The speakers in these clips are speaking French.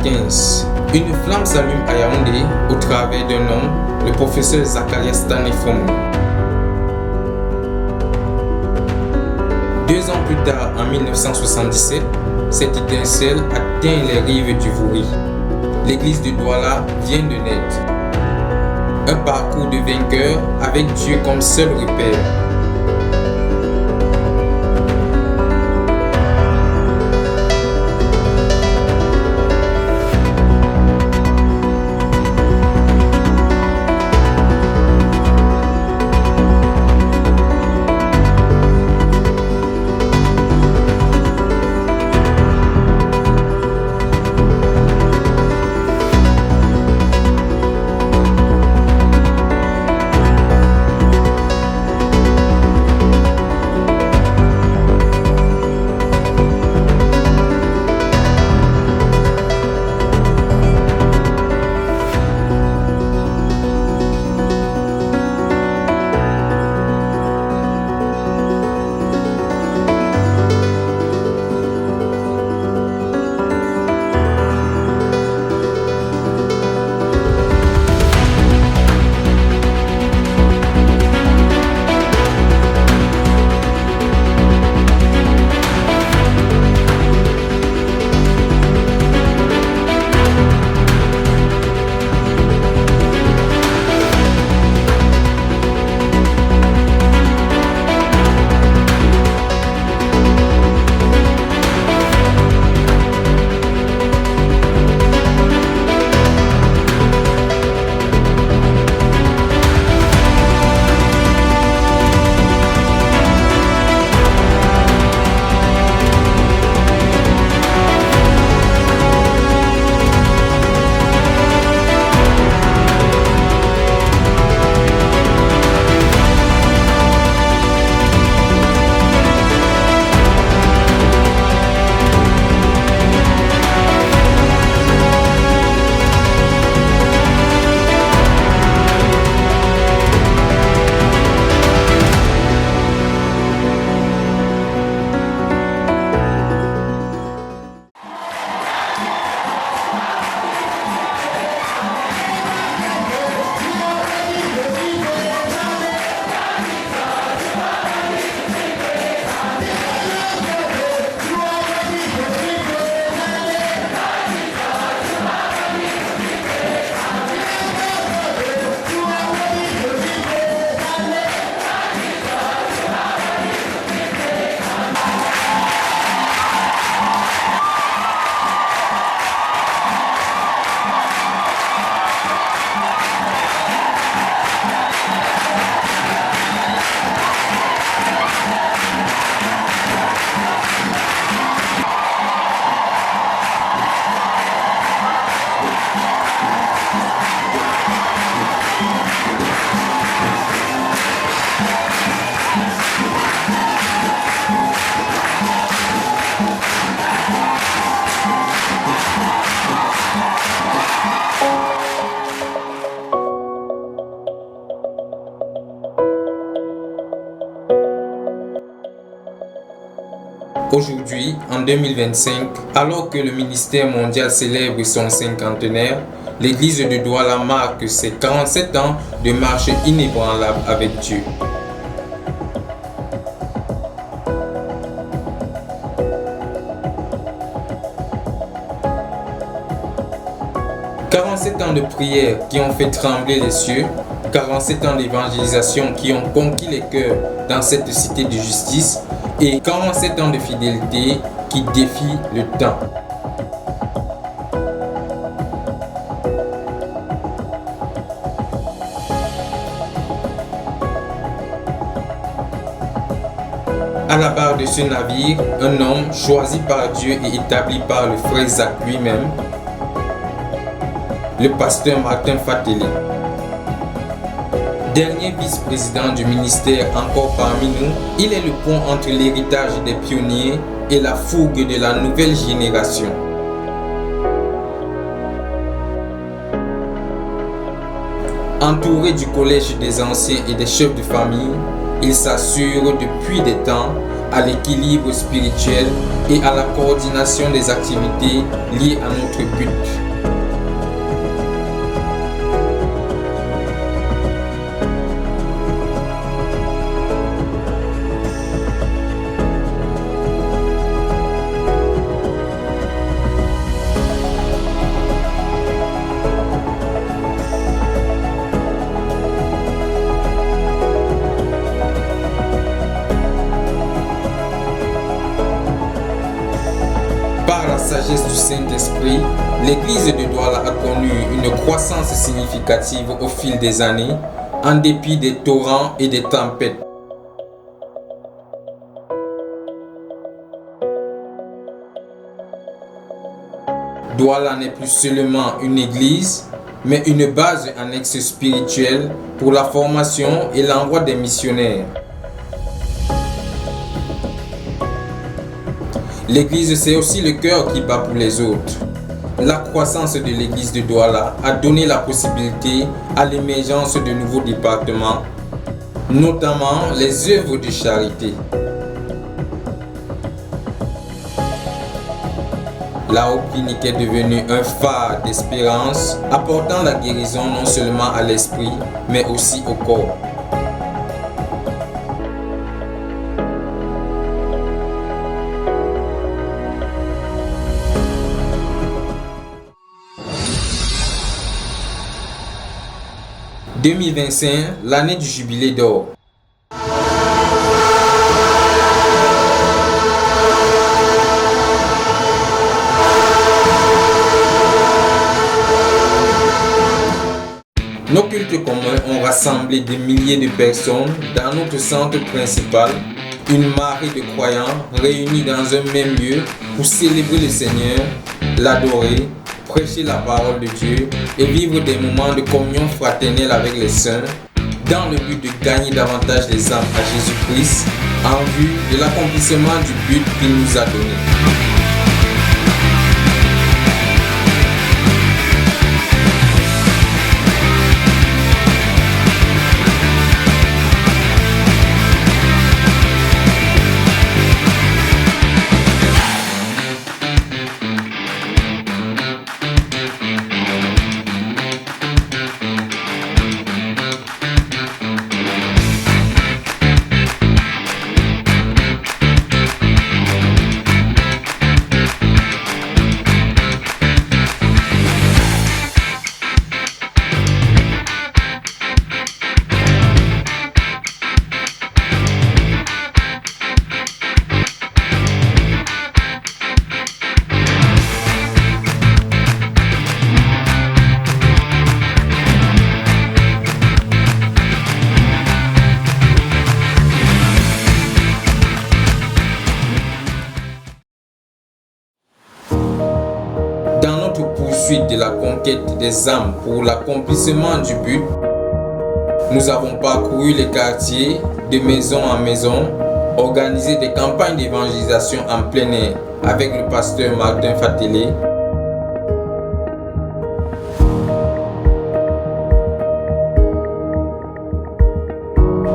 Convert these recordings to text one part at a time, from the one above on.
1995, une flamme s'allume à Yaoundé au travers d'un homme, le professeur Zacharias Tanefomo. 2 ans plus tard, en 1977, cette étincelle atteint les rives du Vouri. L'église de Douala vient de naître. Un parcours de vainqueur avec Dieu comme seul repère. Aujourd'hui, en 2025, alors que le ministère mondial célèbre son cinquantenaire, l'église de Douala marque ses 47 ans de marche inébranlable avec Dieu. « 47 ans de prière qui ont fait trembler les cieux, 47 ans d'évangélisation qui ont conquis les cœurs dans cette cité de justice et 47 ans de fidélité qui défient le temps. » À la barre de ce navire, un homme choisi par Dieu et établi par le frère Zach lui-même, le pasteur Martin Fateli. Dernier vice-président du ministère encore parmi nous, il est le pont entre l'héritage des pionniers et la fougue de la nouvelle génération. Entouré du collège des anciens et des chefs de famille, il s'assure depuis des temps à l'équilibre spirituel et à la coordination des activités liées à notre but. Par la sagesse du Saint-Esprit, l'Église de Douala a connu une croissance significative au fil des années, en dépit des torrents et des tempêtes. Douala n'est plus seulement une église, mais une base annexe spirituelle pour la formation et l'envoi des missionnaires. L'église, c'est aussi le cœur qui bat pour les autres. La croissance de l'église de Douala a donné la possibilité à l'émergence de nouveaux départements, notamment les œuvres de charité. La Hope Clinique est devenue un phare d'espérance, apportant la guérison non seulement à l'esprit, mais aussi au corps. « 2025, l'année du jubilé d'or. Nos cultes communs ont rassemblé des milliers de personnes dans notre centre principal, une marée de croyants réunis dans un même lieu pour célébrer le Seigneur, l'adorer, prêcher la parole de Dieu et vivre des moments de communion fraternelle avec les saints, dans le but de gagner davantage les âmes à Jésus-Christ en vue de l'accomplissement du but qu'il nous a donné. Dans notre poursuite de la conquête des âmes pour l'accomplissement du but, nous avons parcouru les quartiers de maison en maison, organisé des campagnes d'évangélisation en plein air avec le pasteur Martin Fatelé,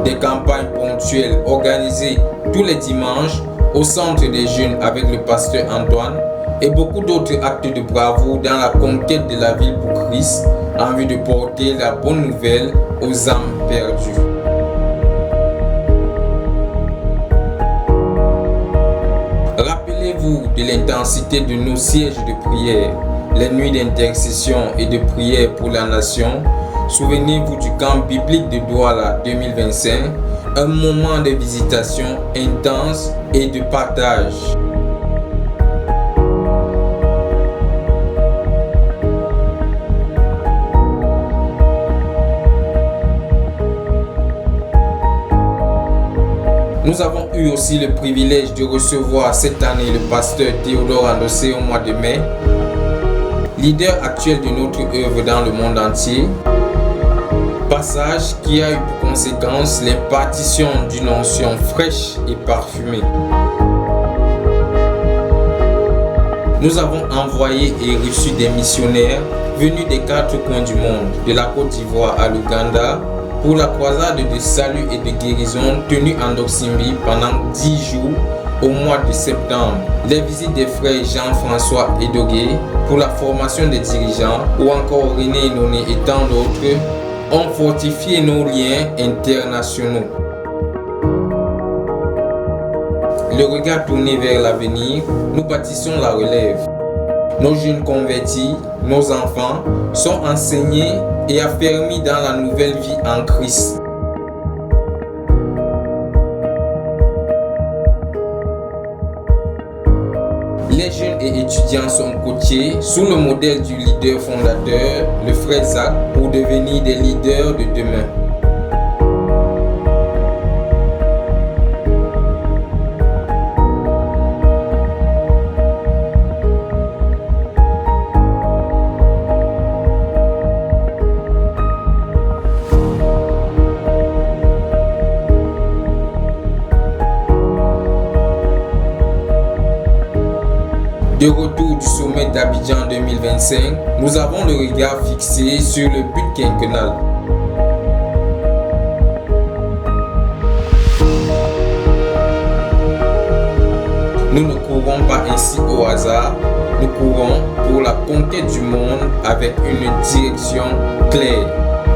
des campagnes ponctuelles organisées tous les dimanches au centre des jeunes avec le pasteur Antoine, et beaucoup d'autres actes de bravoure dans la conquête de la ville pour Christ en vue de porter la bonne nouvelle aux âmes perdues. Rappelez-vous de l'intensité de nos sièges de prière, les nuits d'intercession et de prière pour la nation. Souvenez-vous du camp biblique de Douala 2025, un moment de visitation intense et de partage. Nous avons eu aussi le privilège de recevoir cette année le pasteur Théodore Andossé au mois de mai, leader actuel de notre œuvre dans le monde entier. Passage qui a eu pour conséquence l'impartition d'une onction fraîche et parfumée. Nous avons envoyé et reçu des missionnaires venus des 4 coins du monde, de la Côte d'Ivoire à l'Ouganda, pour la croisade de salut et de guérison tenue en Doksimbi pendant 10 jours au mois de septembre. Les visites des frères Jean-François Edogué pour la formation des dirigeants ou encore René Noné et tant d'autres ont fortifié nos liens internationaux. Le regard tourné vers l'avenir, nous bâtissons la relève. Nos jeunes convertis, nos enfants, sont enseignés et affermis dans la nouvelle vie en Christ. Les jeunes et étudiants sont coachés sous le modèle du leader fondateur, le frère Zach, pour devenir des leaders de demain. De retour du sommet d'Abidjan 2025, nous avons le regard fixé sur le but quinquennal. Nous ne courons pas ainsi au hasard, nous courons pour la conquête du monde avec une direction claire.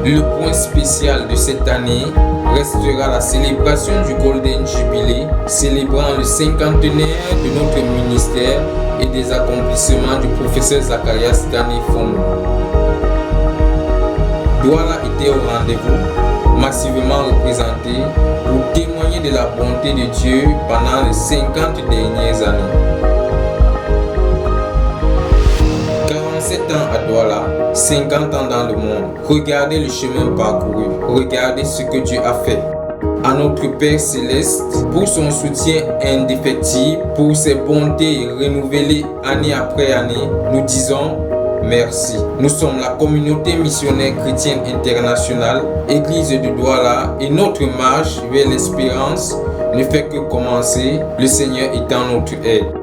Le point spécial de cette année restera la célébration du Golden Jubilee, célébrant le cinquantenaire de notre ministère et des accomplissements du professeur Zacharias Danifon. Douala était au rendez-vous, massivement représenté, pour témoigner de la bonté de Dieu pendant les 50 dernières années. 47 ans à Douala, 50 ans dans le monde. Regardez le chemin parcouru, regardez ce que Dieu a fait. À notre Père Céleste, pour son soutien indéfectible, pour ses bontés renouvelées année après année, nous disons merci. Nous sommes la communauté missionnaire chrétienne internationale, Église de Douala, et notre marche vers l'espérance ne fait que commencer, le Seigneur étant notre aide.